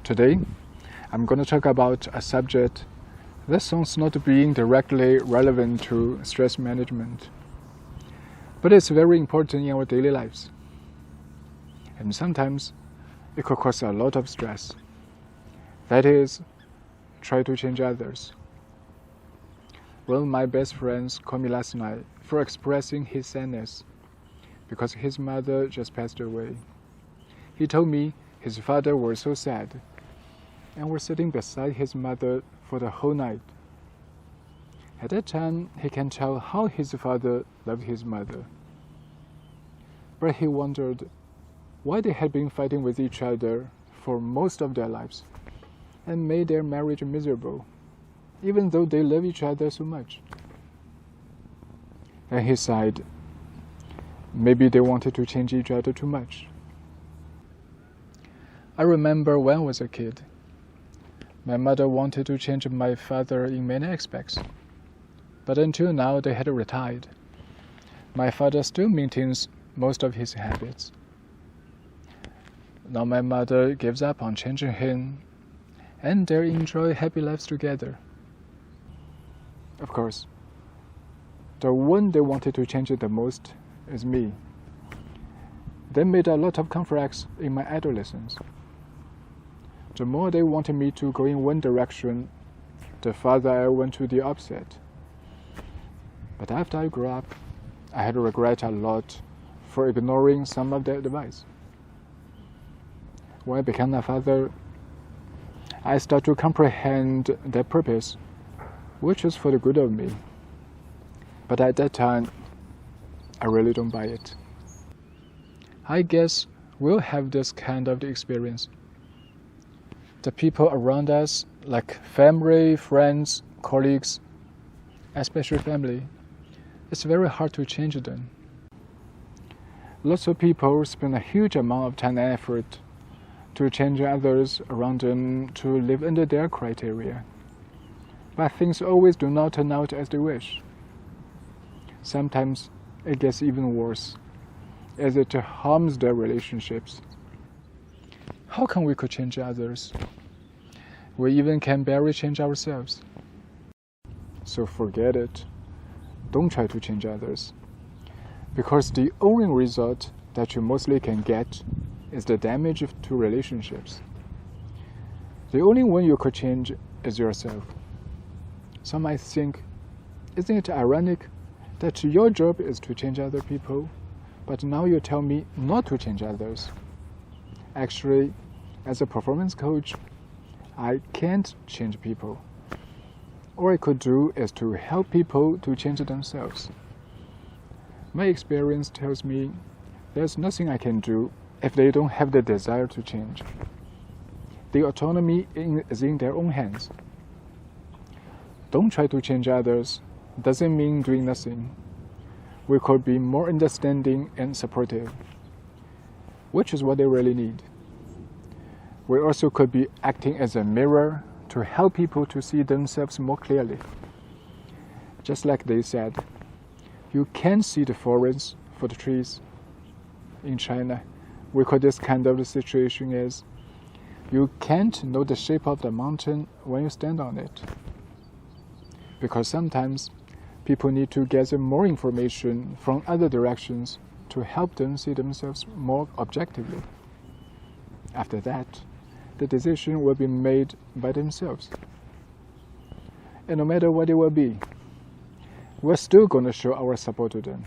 Today, I'm going to talk about a subject that sounds not being directly relevant to stress management, but it's very important in our daily lives. And sometimes it could cause a lot of stress. That is, try to change others. One of my best friends called me last night for expressing his sadness because his mother just passed away. He told me his father was so sad and was sitting beside his mother for the whole night. At that time, he can tell how his father loved his mother. But he wondered why they had been fighting with each other for most of their lives and made their marriage miserable, even though they love each other so much. And he sighed. Maybe they wanted to change each other too much. I remember when I was a kid, my mother wanted to change my father in many aspects, but until now they had retired. My father still maintains most of his habits. Now my mother gives up on changing him, and they enjoy happy lives together. Of course, the one they wanted to change the most is me. They made a lot of conflicts in my adolescence. The more they wanted me to go in one direction, the farther I went to the opposite. But after I grew up, I had regret a lot for ignoring some of their advice. When I became a father, I started to comprehend their purpose, which is for the good of me. But at that time, I really don't buy it. I guess we'll have this kind of experience. The people around us, like family, friends, colleagues, especially family, it's very hard to change them. Lots of people spend a huge amount of time and effort to change others around them to live under their criteria. But things always do not turn out as they wish. Sometimes it gets even worse, as it harms their relationships. How come we could change others? We even can barely change ourselves. So forget it. Don't try to change others. Because the only result that you mostly can get is the damage to relationships. The only one you could change is yourself. Some might think, isn't it ironic that your job is to change other people, but now you tell me not to change others? Actually, as a performance coach, I can't change people. All I could do is to help people to change themselves. My experience tells me there's nothing I can do if they don't have the desire to change. The autonomy is in their own hands. Don't try to change others doesn't mean doing nothing. We could be more understanding and supportive, which is what they really need. We also could be acting as a mirror to help people to see themselves more clearly. Just like they said, you can't see the forest for the trees. In China, we call this kind of situation as you can't know the shape of the mountain when you stand on it. Because sometimes people need to gather more information from other directions to help them see themselves more objectively. After that, the decision will be made by themselves. And no matter what it will be, we're still going to show our support to them.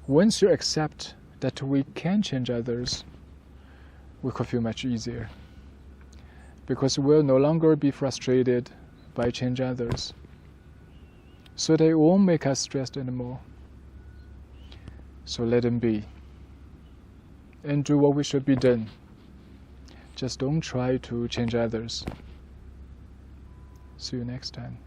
Once you accept that we can change others, we could feel much easier. Because we'll no longer be frustrated by changing others. So they won't make us stressed anymore. So let them be. And do what we should be done. Just don't try to change others. See you next time.